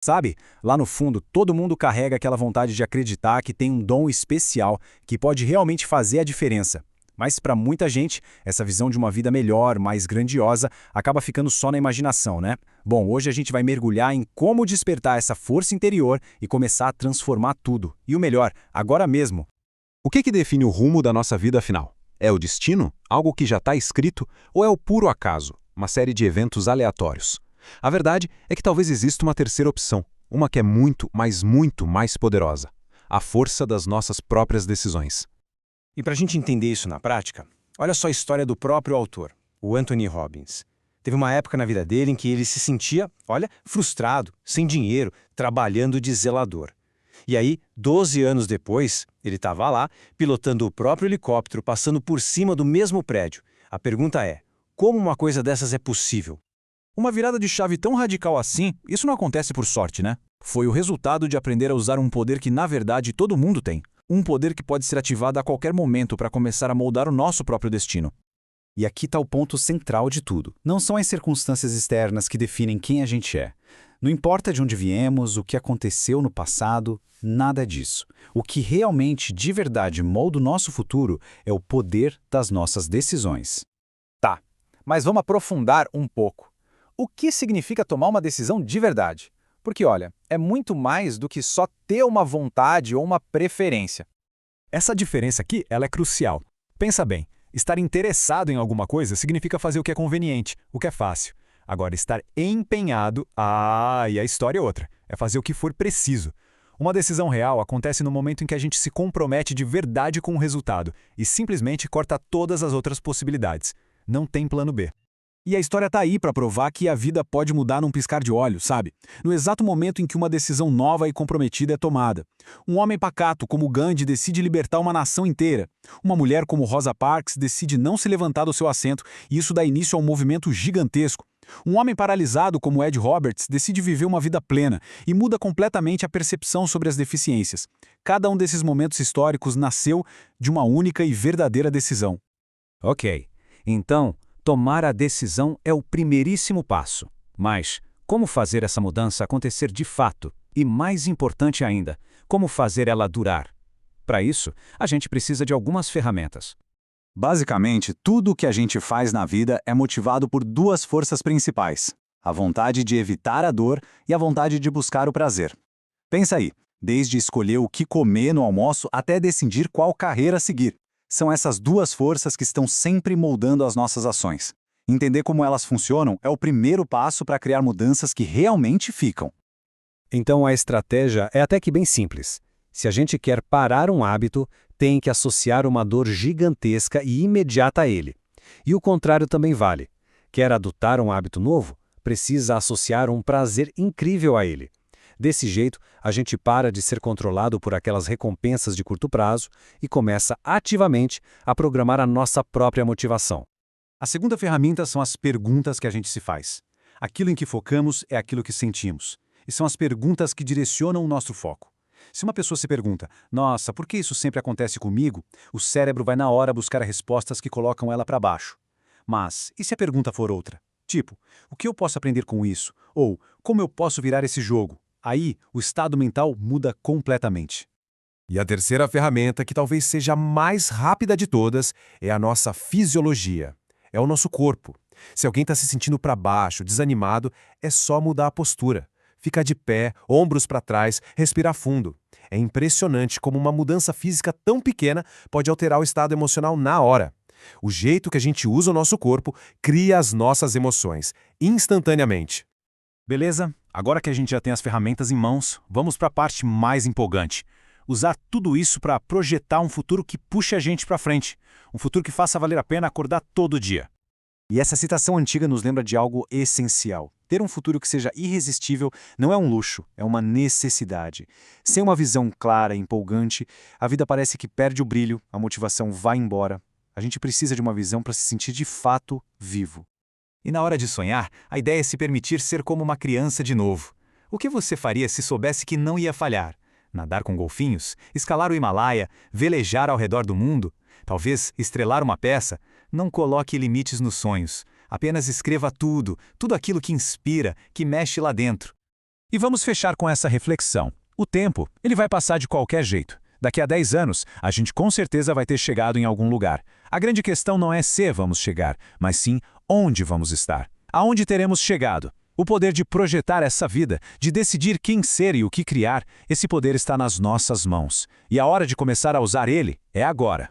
Sabe, lá no fundo, todo mundo carrega aquela vontade de acreditar que tem um dom especial que pode realmente fazer a diferença. Mas para muita gente, essa visão de uma vida melhor, mais grandiosa, acaba ficando só na imaginação, né? Bom, hoje a gente vai mergulhar em como despertar essa força interior e começar a transformar tudo. E o melhor, agora mesmo. O que define o rumo da nossa vida afinal? É o destino? Algo que já está escrito? Ou é o puro acaso? Uma série de eventos aleatórios? A verdade é que talvez exista uma terceira opção, uma que é muito, mas muito mais poderosa: a força das nossas próprias decisões. E para a gente entender isso na prática, olha só a história do próprio autor, o Anthony Robbins. Teve uma época na vida dele em que ele se sentia, olha, frustrado, sem dinheiro, trabalhando de zelador. E aí, 12 anos depois, ele estava lá, pilotando o próprio helicóptero, passando por cima do mesmo prédio. A pergunta é, como uma coisa dessas é possível? Uma virada de chave tão radical assim, isso não acontece por sorte, né? Foi o resultado de aprender a usar um poder que, na verdade, todo mundo tem. Um poder que pode ser ativado a qualquer momento para começar a moldar o nosso próprio destino. E aqui está o ponto central de tudo. Não são as circunstâncias externas que definem quem a gente é. Não importa de onde viemos, o que aconteceu no passado, nada disso. O que realmente, de verdade, molda o nosso futuro é o poder das nossas decisões. Tá, mas vamos aprofundar um pouco. O que significa tomar uma decisão de verdade? Porque, olha, é muito mais do que só ter uma vontade ou uma preferência. Essa diferença aqui, ela é crucial. Pensa bem, estar interessado em alguma coisa significa fazer o que é conveniente, o que é fácil. Agora, estar empenhado, e a história é outra, é fazer o que for preciso. Uma decisão real acontece no momento em que a gente se compromete de verdade com o resultado e simplesmente corta todas as outras possibilidades. Não tem plano B. E a história está aí para provar que a vida pode mudar num piscar de olhos, sabe? No exato momento em que uma decisão nova e comprometida é tomada. Um homem pacato como Gandhi decide libertar uma nação inteira. Uma mulher como Rosa Parks decide não se levantar do seu assento e isso dá início a um movimento gigantesco. Um homem paralisado como Ed Roberts decide viver uma vida plena e muda completamente a percepção sobre as deficiências. Cada um desses momentos históricos nasceu de uma única e verdadeira decisão. Ok, então, tomar a decisão é o primeiríssimo passo. Mas, como fazer essa mudança acontecer de fato? E mais importante ainda, como fazer ela durar? Para isso, a gente precisa de algumas ferramentas. Basicamente, tudo o que a gente faz na vida é motivado por duas forças principais: a vontade de evitar a dor e a vontade de buscar o prazer. Pensa aí, desde escolher o que comer no almoço até decidir qual carreira seguir. São essas duas forças que estão sempre moldando as nossas ações. Entender como elas funcionam é o primeiro passo para criar mudanças que realmente ficam. Então a estratégia é até que bem simples. Se a gente quer parar um hábito, tem que associar uma dor gigantesca e imediata a ele. E o contrário também vale. Quer adotar um hábito novo? Precisa associar um prazer incrível a ele. Desse jeito, a gente para de ser controlado por aquelas recompensas de curto prazo e começa ativamente a programar a nossa própria motivação. A segunda ferramenta são as perguntas que a gente se faz. Aquilo em que focamos é aquilo que sentimos. E são as perguntas que direcionam o nosso foco. Se uma pessoa se pergunta, nossa, por que isso sempre acontece comigo? O cérebro vai na hora buscar respostas que colocam ela para baixo. Mas, e se a pergunta for outra? Tipo, o que eu posso aprender com isso? Ou, como eu posso virar esse jogo? Aí, o estado mental muda completamente. E a terceira ferramenta, que talvez seja a mais rápida de todas, é a nossa fisiologia. É o nosso corpo. Se alguém está se sentindo para baixo, desanimado, é só mudar a postura. Ficar de pé, ombros para trás, respirar fundo. É impressionante como uma mudança física tão pequena pode alterar o estado emocional na hora. O jeito que a gente usa o nosso corpo cria as nossas emoções, instantaneamente. Beleza? Agora que a gente já tem as ferramentas em mãos, vamos para a parte mais empolgante. Usar tudo isso para projetar um futuro que puxe a gente para frente. Um futuro que faça valer a pena acordar todo dia. E essa citação antiga nos lembra de algo essencial. Ter um futuro que seja irresistível não é um luxo, é uma necessidade. Sem uma visão clara e empolgante, a vida parece que perde o brilho, a motivação vai embora. A gente precisa de uma visão para se sentir de fato vivo. E na hora de sonhar, a ideia é se permitir ser como uma criança de novo. O que você faria se soubesse que não ia falhar? Nadar com golfinhos? Escalar o Himalaia? Velejar ao redor do mundo? Talvez estrelar uma peça? Não coloque limites nos sonhos. Apenas escreva tudo aquilo que inspira, que mexe lá dentro. E vamos fechar com essa reflexão. O tempo, ele vai passar de qualquer jeito. Daqui a 10 anos, a gente com certeza vai ter chegado em algum lugar. A grande questão não é se vamos chegar, mas sim onde vamos estar. Aonde teremos chegado? O poder de projetar essa vida, de decidir quem ser e o que criar, esse poder está nas nossas mãos. E a hora de começar a usar ele é agora.